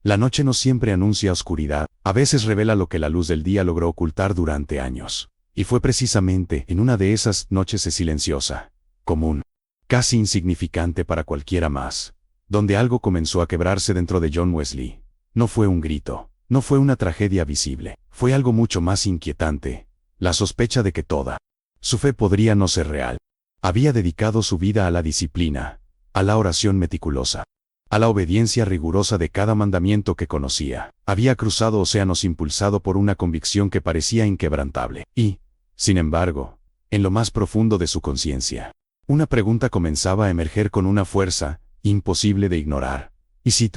La noche no siempre anuncia oscuridad, a veces revela lo que la luz del día logró ocultar durante años. Y fue precisamente en una de esas noches silenciosa, común, casi insignificante para cualquiera más, donde algo comenzó a quebrarse dentro de John Wesley. No fue un grito, no fue una tragedia visible, fue algo mucho más inquietante, la sospecha de que toda su fe podría no ser real. Había dedicado su vida a la disciplina, a la oración meticulosa, a la obediencia rigurosa de cada mandamiento que conocía. Había cruzado océanos impulsado por una convicción que parecía inquebrantable. Y, sin embargo, en lo más profundo de su conciencia, una pregunta comenzaba a emerger con una fuerza imposible de ignorar. Y si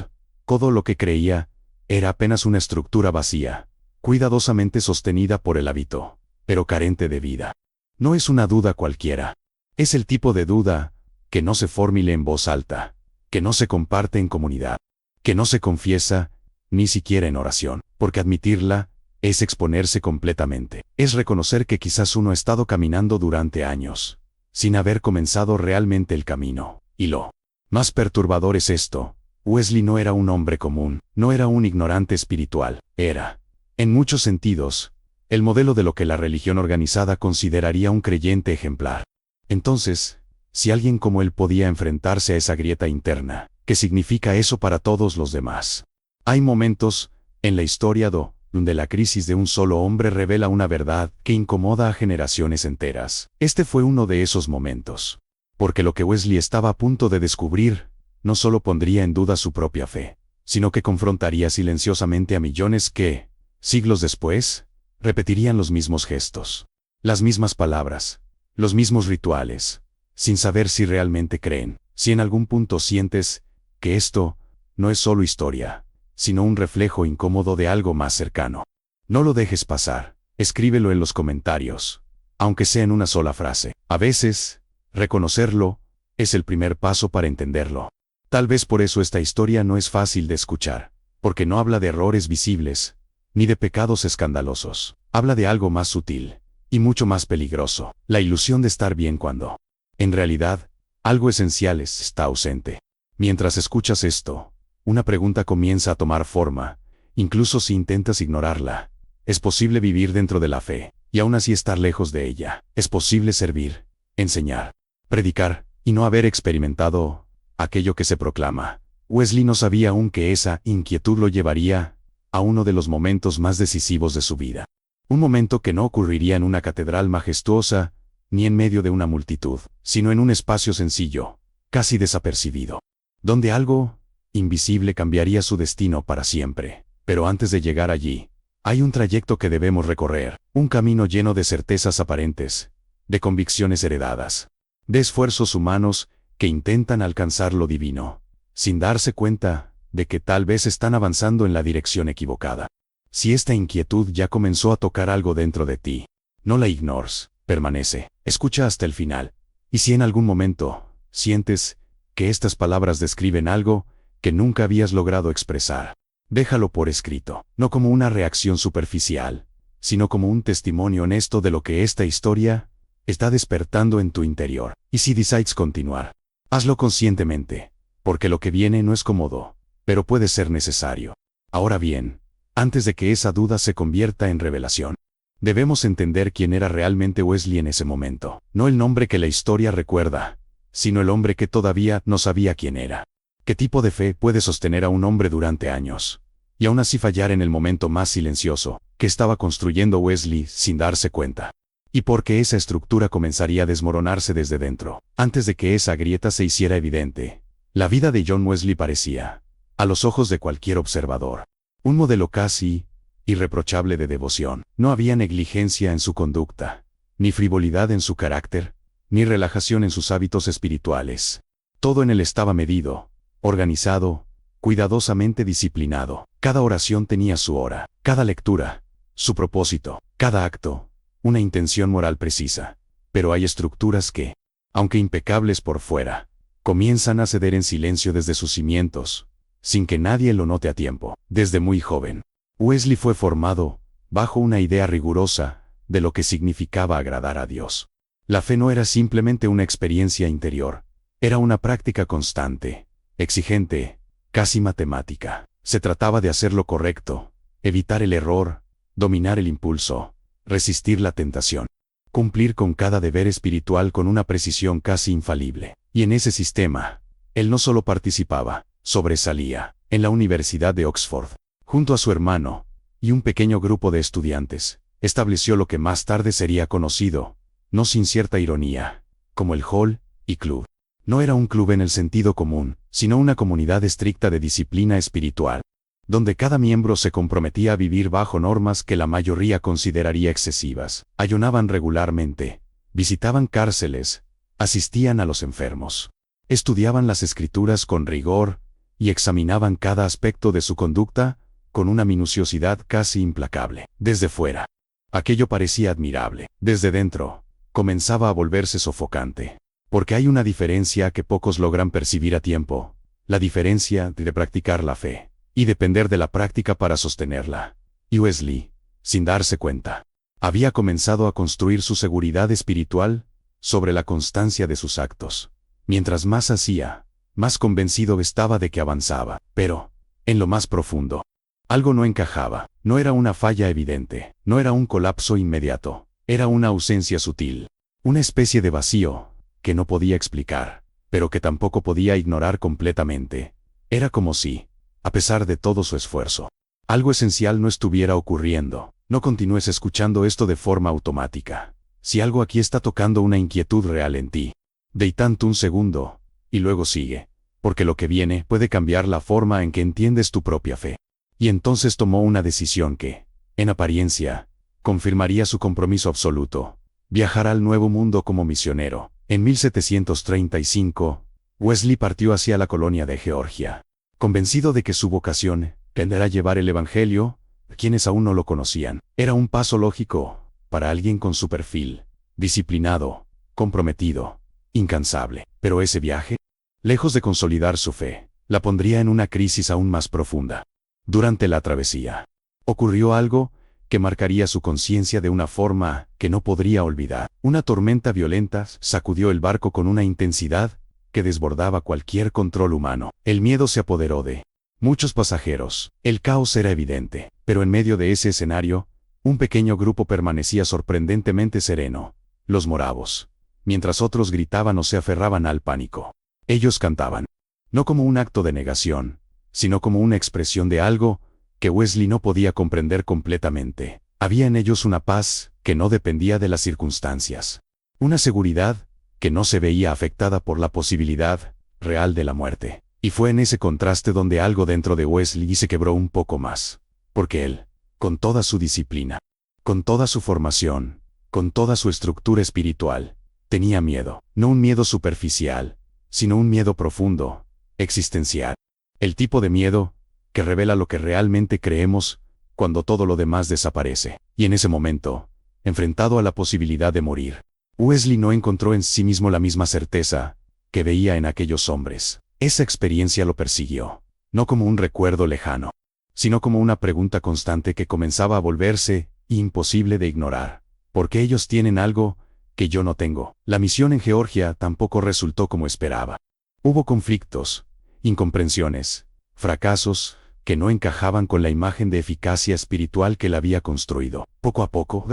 todo lo que creía era apenas una estructura vacía, cuidadosamente sostenida por el hábito, pero carente de vida. No es una duda cualquiera. Es el tipo de duda que no se formule en voz alta, que no se comparte en comunidad, que no se confiesa, ni siquiera en oración, porque admitirla es exponerse completamente. Es reconocer que quizás uno ha estado caminando durante años, sin haber comenzado realmente el camino. Y lo más perturbador es esto: Wesley no era un hombre común, no era un ignorante espiritual, era, en muchos sentidos, el modelo de lo que la religión organizada consideraría un creyente ejemplar. Entonces, si alguien como él podía enfrentarse a esa grieta interna, ¿qué significa eso para todos los demás? Hay momentos en la historia donde la crisis de un solo hombre revela una verdad que incomoda a generaciones enteras. Este fue uno de esos momentos. Porque lo que Wesley estaba a punto de descubrir no solo pondría en duda su propia fe, sino que confrontaría silenciosamente a millones que, siglos después, repetirían los mismos gestos, las mismas palabras, los mismos rituales, sin saber si realmente creen. Si en algún punto sientes que esto no es solo historia, sino un reflejo incómodo de algo más cercano, no lo dejes pasar, escríbelo en los comentarios, aunque sea en una sola frase. A veces, reconocerlo es el primer paso para entenderlo. Tal vez por eso esta historia no es fácil de escuchar, porque no habla de errores visibles, ni de pecados escandalosos. Habla de algo más sutil, y mucho más peligroso: la ilusión de estar bien cuando, en realidad, algo esencial está ausente. Mientras escuchas esto, una pregunta comienza a tomar forma, incluso si intentas ignorarla. ¿Es posible vivir dentro de la fe, y aún así estar lejos de ella? ¿Es posible servir, enseñar, predicar, y no haber experimentado aquello que se proclama? Wesley no sabía aún que esa inquietud lo llevaría a uno de los momentos más decisivos de su vida. Un momento que no ocurriría en una catedral majestuosa, ni en medio de una multitud, sino en un espacio sencillo, casi desapercibido, donde algo invisible cambiaría su destino para siempre. Pero antes de llegar allí, hay un trayecto que debemos recorrer, un camino lleno de certezas aparentes, de convicciones heredadas, de esfuerzos humanos que intentan alcanzar lo divino, sin darse cuenta de que tal vez están avanzando en la dirección equivocada. Si esta inquietud ya comenzó a tocar algo dentro de ti, no la ignores, permanece, escucha hasta el final. Y si en algún momento sientes que estas palabras describen algo que nunca habías logrado expresar, déjalo por escrito, no como una reacción superficial, sino como un testimonio honesto de lo que esta historia está despertando en tu interior. Y si decides continuar, hazlo conscientemente, porque lo que viene no es cómodo, pero puede ser necesario. Ahora bien, antes de que esa duda se convierta en revelación, debemos entender quién era realmente Wesley en ese momento. No el nombre que la historia recuerda, sino el hombre que todavía no sabía quién era. ¿Qué tipo de fe puede sostener a un hombre durante años, y aún así fallar en el momento más silencioso que estaba construyendo Wesley sin darse cuenta? ¿Y por qué esa estructura comenzaría a desmoronarse desde dentro, antes de que esa grieta se hiciera evidente? La vida de John Wesley parecía, a los ojos de cualquier observador, un modelo casi irreprochable de devoción. No había negligencia en su conducta, ni frivolidad en su carácter, ni relajación en sus hábitos espirituales. Todo en él estaba medido, organizado, cuidadosamente disciplinado. Cada oración tenía su hora, cada lectura, su propósito, cada acto, una intención moral precisa. Pero hay estructuras que, aunque impecables por fuera, comienzan a ceder en silencio desde sus cimientos, sin que nadie lo note a tiempo. Desde muy joven, Wesley fue formado bajo una idea rigurosa de lo que significaba agradar a Dios. La fe no era simplemente una experiencia interior, era una práctica constante, exigente, casi matemática. Se trataba de hacer lo correcto, evitar el error, dominar el impulso, resistir la tentación, cumplir con cada deber espiritual con una precisión casi infalible. Y en ese sistema, él no solo participaba, sobresalía, en la Universidad de Oxford, junto a su hermano y un pequeño grupo de estudiantes, estableció lo que más tarde sería conocido, no sin cierta ironía, como el Hall y Club. No era un club en el sentido común, sino una comunidad estricta de disciplina espiritual, donde cada miembro se comprometía a vivir bajo normas que la mayoría consideraría excesivas. Ayunaban regularmente, visitaban cárceles, asistían a los enfermos, estudiaban las escrituras con rigor y examinaban cada aspecto de su conducta con una minuciosidad casi implacable. Desde fuera, aquello parecía admirable. Desde dentro, comenzaba a volverse sofocante. Porque hay una diferencia que pocos logran percibir a tiempo, la diferencia de practicar la fe y depender de la práctica para sostenerla. Y Wesley, sin darse cuenta, había comenzado a construir su seguridad espiritual sobre la constancia de sus actos. Mientras más hacía, más convencido estaba de que avanzaba. Pero, en lo más profundo, algo no encajaba. No era una falla evidente, no era un colapso inmediato, era una ausencia sutil, una especie de vacío que no podía explicar, pero que tampoco podía ignorar completamente. Era como si, a pesar de todo su esfuerzo, algo esencial no estuviera ocurriendo. No continúes escuchando esto de forma automática. Si algo aquí está tocando una inquietud real en ti, detente un segundo, y luego sigue, porque lo que viene puede cambiar la forma en que entiendes tu propia fe. Y entonces tomó una decisión que, en apariencia, confirmaría su compromiso absoluto: viajar al Nuevo Mundo como misionero. En 1735, Wesley partió hacia la colonia de Georgia, convencido de que su vocación era llevar el Evangelio a quienes aún no lo conocían. Era un paso lógico para alguien con su perfil, disciplinado, comprometido, incansable. Pero ese viaje, lejos de consolidar su fe, la pondría en una crisis aún más profunda. Durante la travesía, ocurrió algo que marcaría su conciencia de una forma que no podría olvidar. Una tormenta violenta sacudió el barco con una intensidad que desbordaba cualquier control humano. El miedo se apoderó de muchos pasajeros. El caos era evidente, pero en medio de ese escenario, un pequeño grupo permanecía sorprendentemente sereno: los moravos, mientras otros gritaban o se aferraban al pánico. Ellos cantaban, no como un acto de negación, sino como una expresión de algo que Wesley no podía comprender completamente. Había en ellos una paz que no dependía de las circunstancias, una seguridad que no se veía afectada por la posibilidad real de la muerte. Y fue en ese contraste donde algo dentro de Wesley se quebró un poco más, porque él, con toda su disciplina, con toda su formación, con toda su estructura espiritual, tenía miedo. No un miedo superficial, sino un miedo profundo, existencial. El tipo de miedo que revela lo que realmente creemos cuando todo lo demás desaparece. Y en ese momento, enfrentado a la posibilidad de morir, Wesley no encontró en sí mismo la misma certeza que veía en aquellos hombres. Esa experiencia lo persiguió, no como un recuerdo lejano, sino como una pregunta constante que comenzaba a volverse imposible de ignorar. ¿Por qué ellos tienen algo que yo no tengo? La misión en Georgia tampoco resultó como esperaba. Hubo conflictos, incomprensiones, fracasos que no encajaban con la imagen de eficacia espiritual que él había construido. Poco a poco,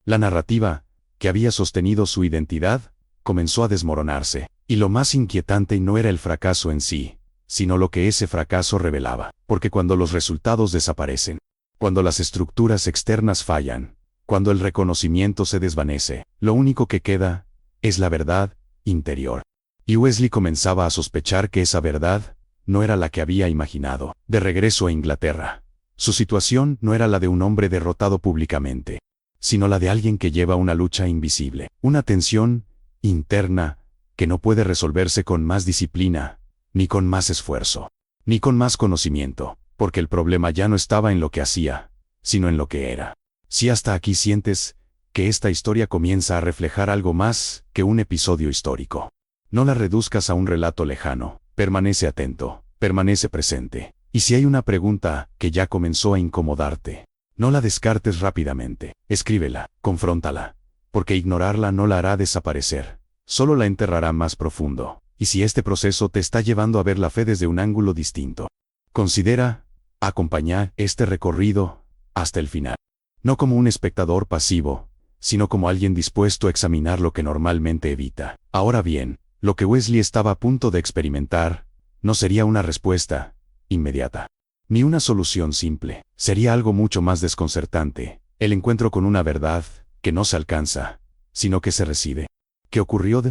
la narrativa que había sostenido su identidad comenzó a desmoronarse, y lo más inquietante no era el fracaso en sí, sino lo que ese fracaso revelaba. Porque cuando los resultados desaparecen, cuando las estructuras externas fallan, cuando el reconocimiento se desvanece, lo único que queda es la verdad interior. Y Wesley comenzaba a sospechar que esa verdad no era la que había imaginado. De regreso a Inglaterra, su situación no era la de un hombre derrotado públicamente, sino la de alguien que lleva una lucha invisible, una tensión interna que no puede resolverse con más disciplina, ni con más esfuerzo, ni con más conocimiento, porque el problema ya no estaba en lo que hacía, sino en lo que era. Si hasta aquí sientes que esta historia comienza a reflejar algo más que un episodio histórico, no la reduzcas a un relato lejano. Permanece atento, permanece presente. Y si hay una pregunta que ya comenzó a incomodarte, no la descartes rápidamente. Escríbela, confróntala, porque ignorarla no la hará desaparecer, solo la enterrará más profundo. Y si este proceso te está llevando a ver la fe desde un ángulo distinto, considera Acompañar este recorrido hasta el final. No como un espectador pasivo, sino como alguien dispuesto a examinar lo que normalmente evita. Ahora bien, lo que Wesley estaba a punto de experimentar no sería una respuesta inmediata, ni una solución simple. Sería algo mucho más desconcertante, el encuentro con una verdad que no se alcanza, sino que se reside. ¿Qué ocurrió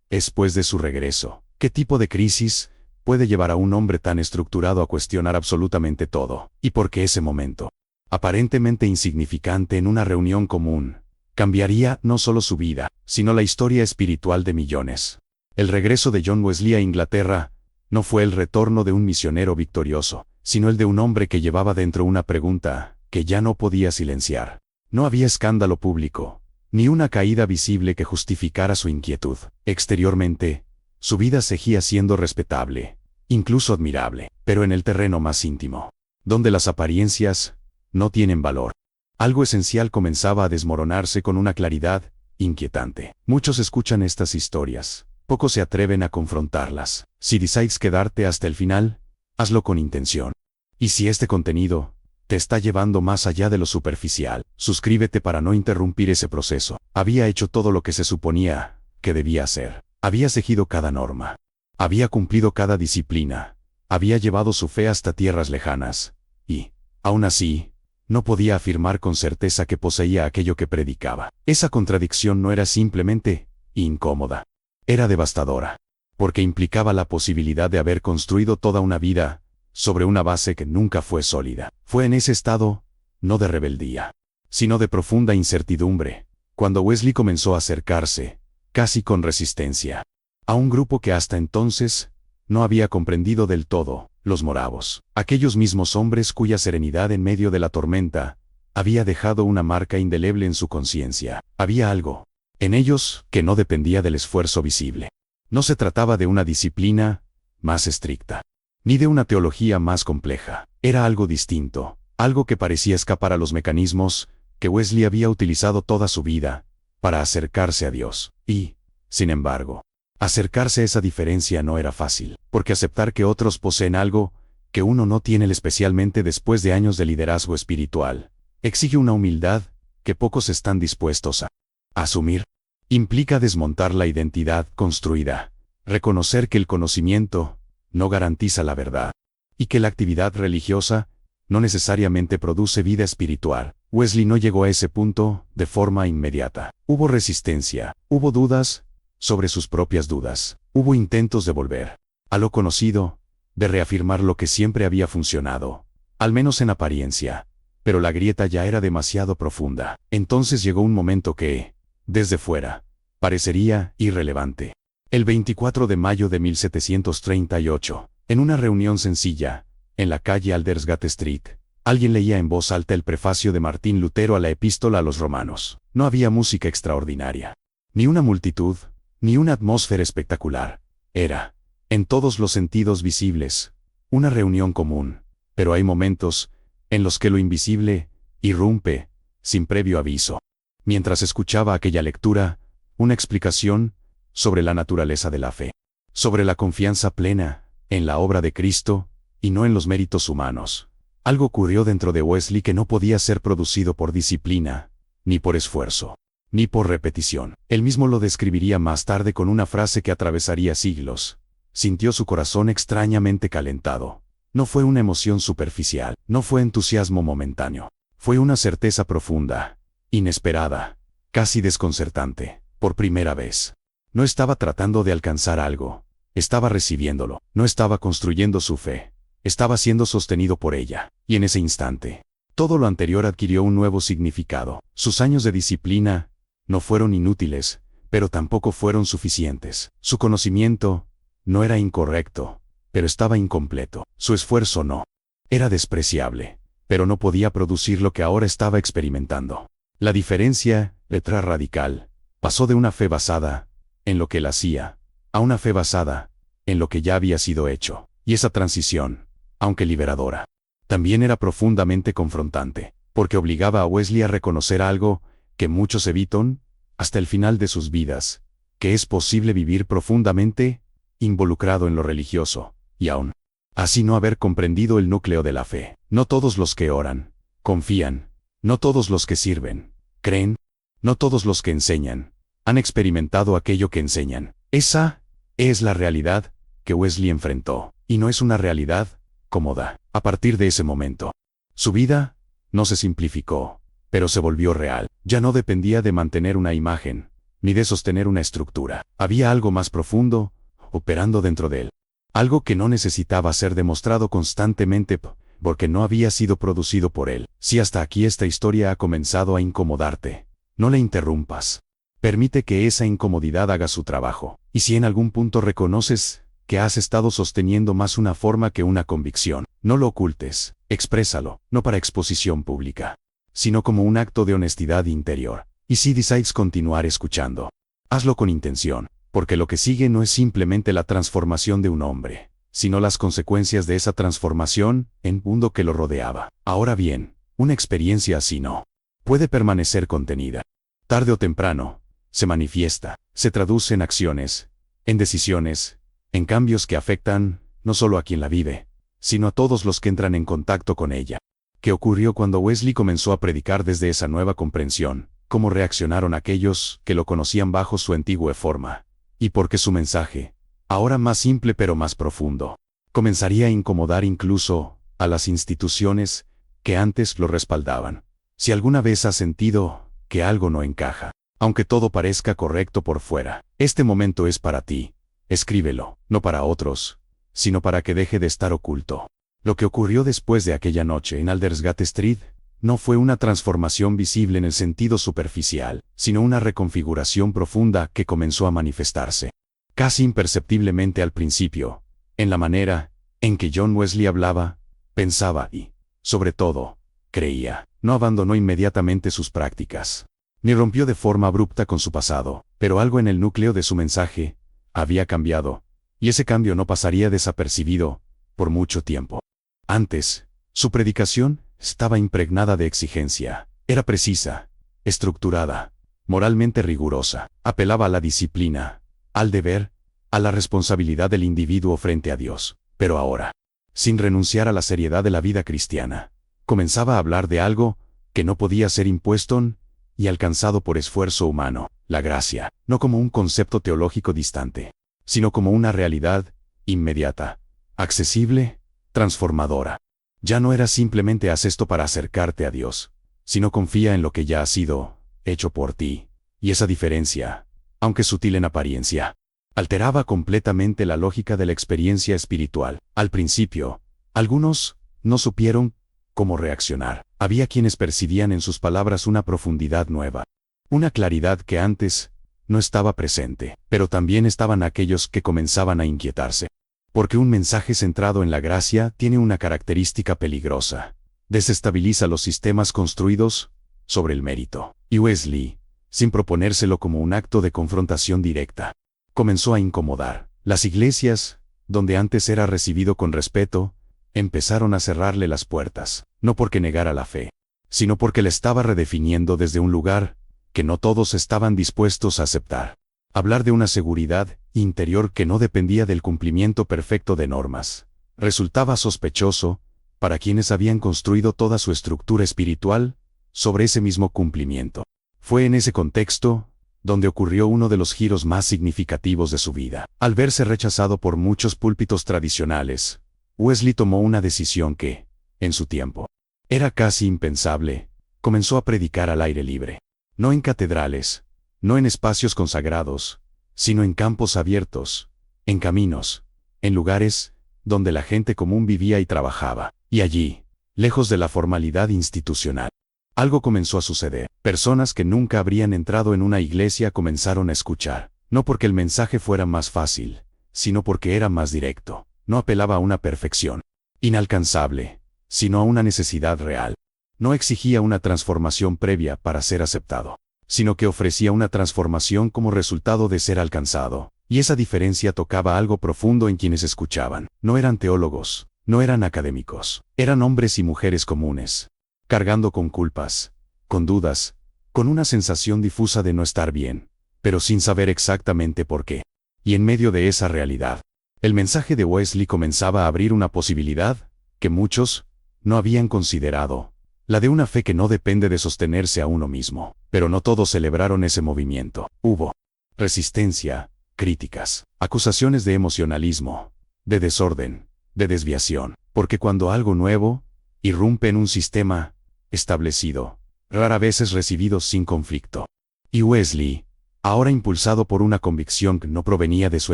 después de su regreso? ¿Qué tipo de crisis puede llevar a un hombre tan estructurado a cuestionar absolutamente todo? ¿Y por qué ese momento, aparentemente insignificante en una reunión común, cambiaría no solo su vida, sino la historia espiritual de millones? El regreso de John Wesley a Inglaterra no fue el retorno de un misionero victorioso, sino el de un hombre que llevaba dentro una pregunta que ya no podía silenciar. No había escándalo público, ni una caída visible que justificara su inquietud. Exteriormente, su vida seguía siendo respetable, incluso admirable, pero en el terreno más íntimo, donde las apariencias no tienen valor, algo esencial comenzaba a desmoronarse con una claridad inquietante. Muchos escuchan estas historias, pocos se atreven a confrontarlas. Si decides quedarte hasta el final, hazlo con intención. Y si este contenido te está llevando más allá de lo superficial, suscríbete para no interrumpir ese proceso. Había hecho todo lo que se suponía que debía hacer. Había seguido cada norma. Había cumplido cada disciplina. Había llevado su fe hasta tierras lejanas. Y, aún así, no podía afirmar con certeza que poseía aquello que predicaba. Esa contradicción no era simplemente incómoda. Era devastadora. Porque implicaba la posibilidad de haber construido toda una vida sobre una base que nunca fue sólida. Fue en ese estado, no de rebeldía, sino de profunda incertidumbre, cuando Wesley comenzó a acercarse, casi con resistencia, a un grupo que hasta entonces no había comprendido del todo, los moravos, aquellos mismos hombres cuya serenidad en medio de la tormenta había dejado una marca indeleble en su conciencia. Había algo en ellos que no dependía del esfuerzo visible. No se trataba de una disciplina más estricta, ni de una teología más compleja. Era algo distinto, algo que parecía escapar a los mecanismos que Wesley había utilizado toda su vida para acercarse a Dios. Y, sin embargo, acercarse a esa diferencia no era fácil, porque aceptar que otros poseen algo que uno no tiene, especialmente después de años de liderazgo espiritual, exige una humildad que pocos están dispuestos a asumir. Implica desmontar la identidad construida, reconocer que el conocimiento no garantiza la verdad, y que la actividad religiosa no necesariamente produce vida espiritual. Wesley no llegó a ese punto de forma inmediata. Hubo resistencia, hubo dudas sobre sus propias dudas, hubo intentos de volver a lo conocido, de reafirmar lo que siempre había funcionado, al menos en apariencia, pero la grieta ya era demasiado profunda. Entonces llegó un momento que, desde fuera, parecería irrelevante. El 24 de mayo de 1738, en una reunión sencilla, en la calle Aldersgate Street, alguien leía en voz alta el prefacio de Martín Lutero a la Epístola a los Romanos. No había música extraordinaria, ni una multitud, ni una atmósfera espectacular. Era, en todos los sentidos visibles, una reunión común, pero hay momentos en los que lo invisible irrumpe sin previo aviso. Mientras escuchaba aquella lectura, una explicación sobre la naturaleza de la fe, sobre la confianza plena en la obra de Cristo y no en los méritos humanos. Algo ocurrió dentro de Wesley que no podía ser producido por disciplina, ni por esfuerzo, ni por repetición. Él mismo lo describiría más tarde con una frase que atravesaría siglos. Sintió su corazón extrañamente calentado. No fue una emoción superficial, no fue entusiasmo momentáneo. Fue una certeza profunda, inesperada, casi desconcertante. Por primera vez, no estaba tratando de alcanzar algo, estaba recibiéndolo. No estaba construyendo su fe, estaba siendo sostenido por ella. Y en ese instante, todo lo anterior adquirió un nuevo significado. Sus años de disciplina no fueron inútiles, pero tampoco fueron suficientes. Su conocimiento no era incorrecto, pero estaba incompleto. Su esfuerzo no era despreciable, pero no podía producir lo que ahora estaba experimentando. La diferencia, letra radical, pasó de una fe basada en lo que él hacía a una fe basada en lo que ya había sido hecho. Y esa transición, aunque liberadora, también era profundamente confrontante, porque obligaba a Wesley a reconocer algo que muchos evitan hasta el final de sus vidas, que es posible vivir profundamente involucrado en lo religioso, y aún Así no haber comprendido el núcleo de la fe. No todos los que oran, confían. No todos los que sirven, creen. No todos los que enseñan, han experimentado aquello que enseñan. Esa es la realidad que Wesley enfrentó, y no es una realidad cómoda. A partir de ese momento, su vida no se simplificó, pero se volvió real. Ya no dependía de mantener una imagen, ni de sostener una estructura. Había algo más profundo operando dentro de él. Algo que no necesitaba ser demostrado constantemente porque no había sido producido por él. Si hasta aquí esta historia ha comenzado a incomodarte, no le interrumpas. Permite que esa incomodidad haga su trabajo. Y si en algún punto reconoces que has estado sosteniendo más una forma que una convicción, no lo ocultes, exprésalo, no para exposición pública, sino como un acto de honestidad interior. Y si decides continuar escuchando, hazlo con intención, porque lo que sigue no es simplemente la transformación de un hombre, sino las consecuencias de esa transformación en el mundo que lo rodeaba. Ahora bien, una experiencia así no puede permanecer contenida. Tarde o temprano, se manifiesta, se traduce en acciones, en decisiones, en cambios que afectan no solo a quien la vive, sino a todos los que entran en contacto con ella. ¿Qué ocurrió cuando Wesley comenzó a predicar desde esa nueva comprensión? ¿Cómo reaccionaron aquellos que lo conocían bajo su antigua forma? ¿Y por qué su mensaje, ahora más simple pero más profundo, comenzaría a incomodar incluso a las instituciones que antes lo respaldaban? Si alguna vez has sentido que algo no encaja, aunque todo parezca correcto por fuera, este momento es para ti. Escríbelo, no para otros, sino para que deje de estar oculto. Lo que ocurrió después de aquella noche en Aldersgate Street no fue una transformación visible en el sentido superficial, sino una reconfiguración profunda que comenzó a manifestarse, casi imperceptiblemente al principio, en la manera en que John Wesley hablaba, pensaba y, sobre todo, creía. No abandonó inmediatamente sus prácticas, ni rompió de forma abrupta con su pasado, pero algo en el núcleo de su mensaje había cambiado, y ese cambio no pasaría desapercibido por mucho tiempo. Antes, su predicación estaba impregnada de exigencia, era precisa, estructurada, moralmente rigurosa, apelaba a la disciplina, al deber, a la responsabilidad del individuo frente a Dios. Pero ahora, sin renunciar a la seriedad de la vida cristiana, comenzaba a hablar de algo que no podía ser impuesto y alcanzado por esfuerzo humano, la gracia, no como un concepto teológico distante, sino como una realidad inmediata, accesible, transformadora. Ya no era simplemente haz esto para acercarte a Dios, sino confía en lo que ya ha sido hecho por ti, y esa diferencia, aunque sutil en apariencia, alteraba completamente la lógica de la experiencia espiritual. Al principio, algunos no supieron cómo reaccionar. Había quienes percibían en sus palabras una profundidad nueva, una claridad que antes no estaba presente, pero también estaban aquellos que comenzaban a inquietarse. Porque un mensaje centrado en la gracia tiene una característica peligrosa: desestabiliza los sistemas construidos sobre el mérito. Y Wesley, sin proponérselo como un acto de confrontación directa, comenzó a incomodar. Las iglesias, donde antes era recibido con respeto, empezaron a cerrarle las puertas, no porque negara la fe, sino porque la estaba redefiniendo desde un lugar que no todos estaban dispuestos a aceptar. Hablar de una seguridad interior que no dependía del cumplimiento perfecto de normas resultaba sospechoso para quienes habían construido toda su estructura espiritual sobre ese mismo cumplimiento. Fue en ese contexto donde ocurrió uno de los giros más significativos de su vida. Al verse rechazado por muchos púlpitos tradicionales, Wesley tomó una decisión que, en su tiempo, era casi impensable. Comenzó a predicar al aire libre, no en catedrales, no en espacios consagrados, sino en campos abiertos, en caminos, en lugares donde la gente común vivía y trabajaba. Y allí, lejos de la formalidad institucional, algo comenzó a suceder. Personas que nunca habrían entrado en una iglesia comenzaron a escuchar, no porque el mensaje fuera más fácil, sino porque era más directo. No apelaba a una perfección inalcanzable, sino a una necesidad real. No exigía una transformación previa para ser aceptado, sino que ofrecía una transformación como resultado de ser alcanzado. Y esa diferencia tocaba algo profundo en quienes escuchaban. No eran teólogos, no eran académicos, eran hombres y mujeres comunes, cargando con culpas, con dudas, con una sensación difusa de no estar bien, pero sin saber exactamente por qué. Y en medio de esa realidad, El mensaje de Wesley comenzaba a abrir una posibilidad que muchos no habían considerado, la de una fe que no depende de sostenerse a uno mismo. Pero no todos celebraron ese movimiento. Hubo resistencia, críticas, acusaciones de emocionalismo, de desorden, de desviación, porque cuando algo nuevo irrumpe en un sistema establecido, rara vez es recibido sin conflicto. Y Wesley, ahora impulsado por una convicción que no provenía de su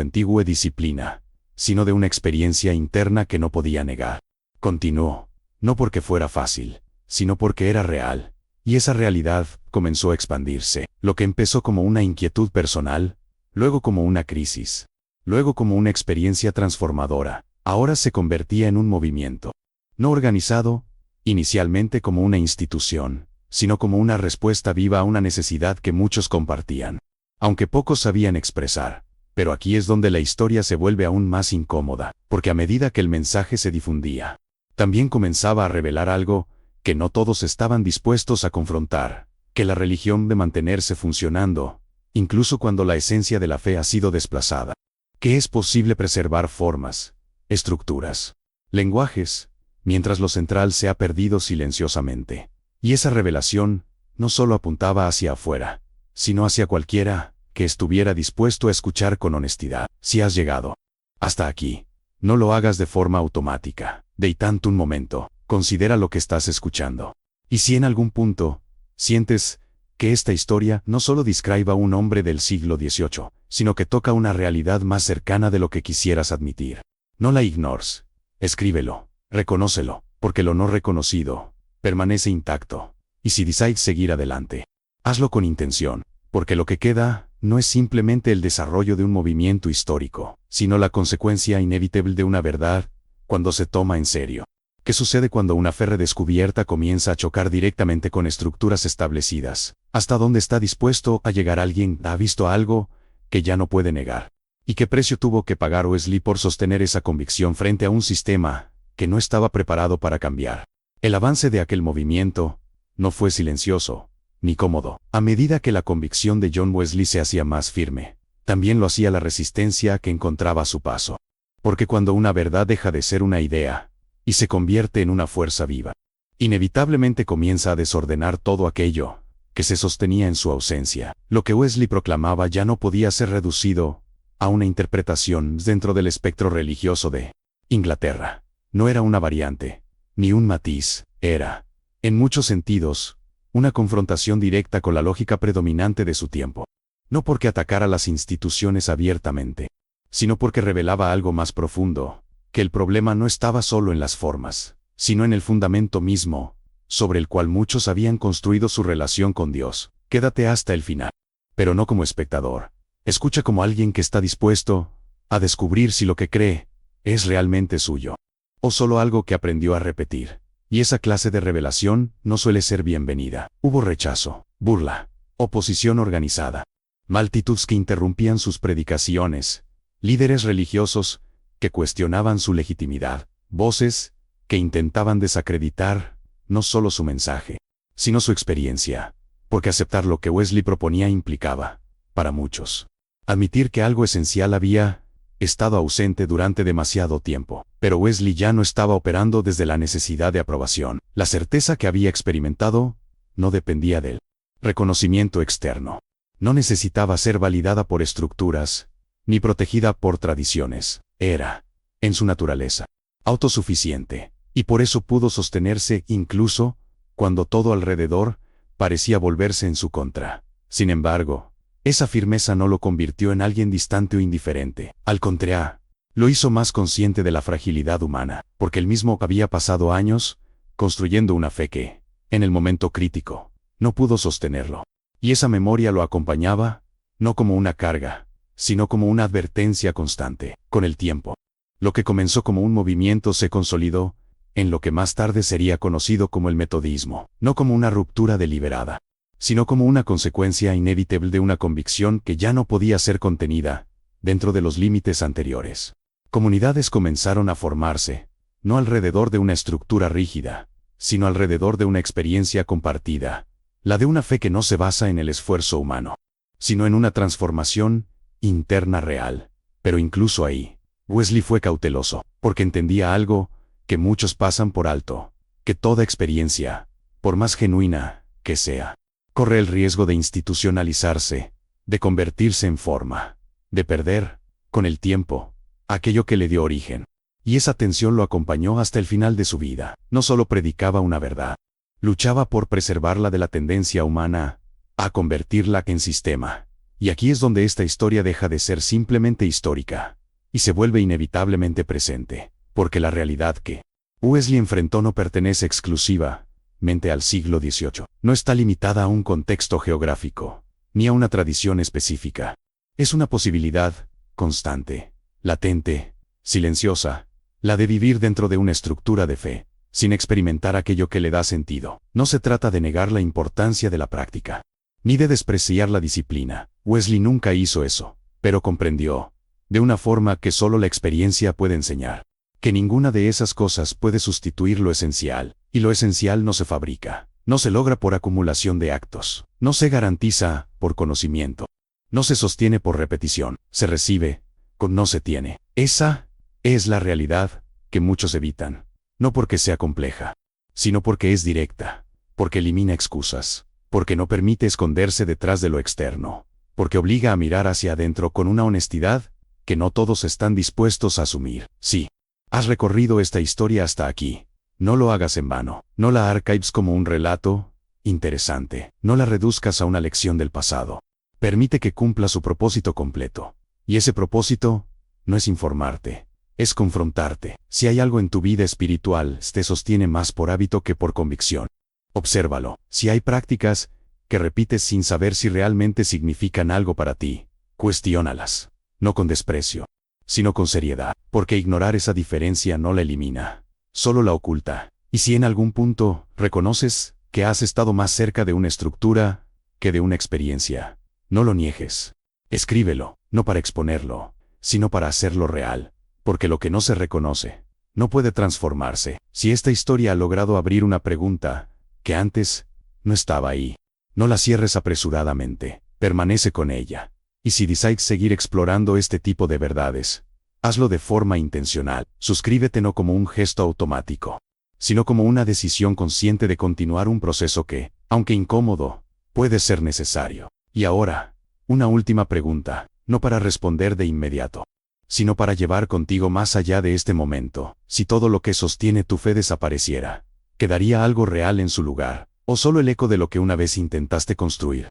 antigua disciplina, sino de una experiencia interna que no podía negar, continuó, no porque fuera fácil, sino porque era real, y esa realidad comenzó a expandirse, lo que empezó como una inquietud personal, luego como una crisis, luego como una experiencia transformadora, ahora se convertía en un movimiento, no organizado, inicialmente como una institución, sino como una respuesta viva a una necesidad que muchos compartían, aunque pocos sabían expresar. Pero aquí es donde la historia se vuelve aún más incómoda, porque a medida que el mensaje se difundía, también comenzaba a revelar algo que no todos estaban dispuestos a confrontar, que la religión de mantenerse funcionando, incluso cuando la esencia de la fe ha sido desplazada, que es posible preservar formas, estructuras, lenguajes, mientras lo central se ha perdido silenciosamente. Y esa revelación no solo apuntaba hacia afuera, sino hacia cualquiera que estuviera dispuesto a escuchar con honestidad. Si has llegado hasta aquí, no lo hagas de forma automática. Detente un momento, considera lo que estás escuchando. Y si en algún punto sientes que esta historia no solo describe a un hombre del siglo XVIII, sino que toca una realidad más cercana de lo que quisieras admitir, no la ignores. Escríbelo, reconócelo, porque lo no reconocido permanece intacto. Y si decides seguir adelante, hazlo con intención, porque lo que queda no es simplemente el desarrollo de un movimiento histórico, sino la consecuencia inevitable de una verdad, cuando se toma en serio. ¿Qué sucede cuando una fe redescubierta comienza a chocar directamente con estructuras establecidas? ¿Hasta dónde está dispuesto a llegar alguien que ha visto algo que ya no puede negar? ¿Y qué precio tuvo que pagar Wesley por sostener esa convicción frente a un sistema que no estaba preparado para cambiar? El avance de aquel movimiento no fue silencioso ni cómodo. A medida que la convicción de John Wesley se hacía más firme, también lo hacía la resistencia que encontraba a su paso. Porque cuando una verdad deja de ser una idea y se convierte en una fuerza viva, inevitablemente comienza a desordenar todo aquello que se sostenía en su ausencia. Lo que Wesley proclamaba ya no podía ser reducido a una interpretación dentro del espectro religioso de Inglaterra. No era una variante, ni un matiz, era, en muchos sentidos, una confrontación directa con la lógica predominante de su tiempo. No porque atacara las instituciones abiertamente, sino porque revelaba algo más profundo, que el problema no estaba solo en las formas, sino en el fundamento mismo, sobre el cual muchos habían construido su relación con Dios. Quédate hasta el final, pero no como espectador. Escucha como alguien que está dispuesto a descubrir si lo que cree es realmente suyo, o solo algo que aprendió a repetir. Y esa clase de revelación no suele ser bienvenida. Hubo rechazo, burla, oposición organizada, multitudes que interrumpían sus predicaciones, líderes religiosos que cuestionaban su legitimidad, voces que intentaban desacreditar no solo su mensaje, sino su experiencia, porque aceptar lo que Wesley proponía implicaba, para muchos, admitir que algo esencial había estado ausente durante demasiado tiempo. Pero Wesley ya no estaba operando desde la necesidad de aprobación. La certeza que había experimentado no dependía del reconocimiento externo. No necesitaba ser validada por estructuras, ni protegida por tradiciones. Era, en su naturaleza, autosuficiente, y por eso pudo sostenerse incluso cuando todo alrededor parecía volverse en su contra. Sin embargo, esa firmeza no lo convirtió en alguien distante o indiferente. Al contrario, lo hizo más consciente de la fragilidad humana, porque él mismo había pasado años construyendo una fe que, en el momento crítico, no pudo sostenerlo. Y esa memoria lo acompañaba, no como una carga, sino como una advertencia constante. Con el tiempo, lo que comenzó como un movimiento se consolidó en lo que más tarde sería conocido como el metodismo, no como una ruptura deliberada, sino como una consecuencia inevitable de una convicción que ya no podía ser contenida dentro de los límites anteriores. Comunidades comenzaron a formarse, no alrededor de una estructura rígida, sino alrededor de una experiencia compartida, la de una fe que no se basa en el esfuerzo humano, sino en una transformación interna real. Pero incluso ahí, Wesley fue cauteloso, porque entendía algo que muchos pasan por alto, que toda experiencia, por más genuina que sea, corre el riesgo de institucionalizarse, de convertirse en forma, de perder, con el tiempo, aquello que le dio origen. Y esa tensión lo acompañó hasta el final de su vida. No solo predicaba una verdad, luchaba por preservarla de la tendencia humana a convertirla en sistema. Y aquí es donde esta historia deja de ser simplemente histórica y se vuelve inevitablemente presente, porque la realidad que Wesley enfrentó no pertenece exclusivamente al siglo XVIII. No está limitada a un contexto geográfico, ni a una tradición específica. Es una posibilidad constante, latente, silenciosa, la de vivir dentro de una estructura de fe, sin experimentar aquello que le da sentido. No se trata de negar la importancia de la práctica, ni de despreciar la disciplina. Wesley nunca hizo eso, pero comprendió, de una forma que solo la experiencia puede enseñar, que ninguna de esas cosas puede sustituir lo esencial, y lo esencial no se fabrica, no se logra por acumulación de actos, no se garantiza por conocimiento, no se sostiene por repetición, se recibe, no se tiene. Esa es la realidad que muchos evitan, no porque sea compleja, sino porque es directa, porque elimina excusas, porque no permite esconderse detrás de lo externo, porque obliga a mirar hacia adentro con una honestidad que no todos están dispuestos a asumir. Sí, has recorrido esta historia hasta aquí, no lo hagas en vano, no la archives como un relato interesante, no la reduzcas a una lección del pasado. Permite que cumpla su propósito completo. Y ese propósito no es informarte, es confrontarte. Si hay algo en tu vida espiritual te sostiene más por hábito que por convicción, obsérvalo. Si hay prácticas que repites sin saber si realmente significan algo para ti, cuestiónalas, no con desprecio, sino con seriedad, porque ignorar esa diferencia no la elimina, solo la oculta. Y si en algún punto reconoces que has estado más cerca de una estructura que de una experiencia, no lo niegues. Escríbelo, no para exponerlo, sino para hacerlo real, porque lo que no se reconoce no puede transformarse. Si esta historia ha logrado abrir una pregunta que antes no estaba ahí, no la cierres apresuradamente, permanece con ella. Y si decides seguir explorando este tipo de verdades, hazlo de forma intencional. Suscríbete no como un gesto automático, sino como una decisión consciente de continuar un proceso que, aunque incómodo, puede ser necesario. Y ahora, una última pregunta, no para responder de inmediato, sino para llevar contigo más allá de este momento. Si todo lo que sostiene tu fe desapareciera, ¿quedaría algo real en su lugar, o solo el eco de lo que una vez intentaste construir?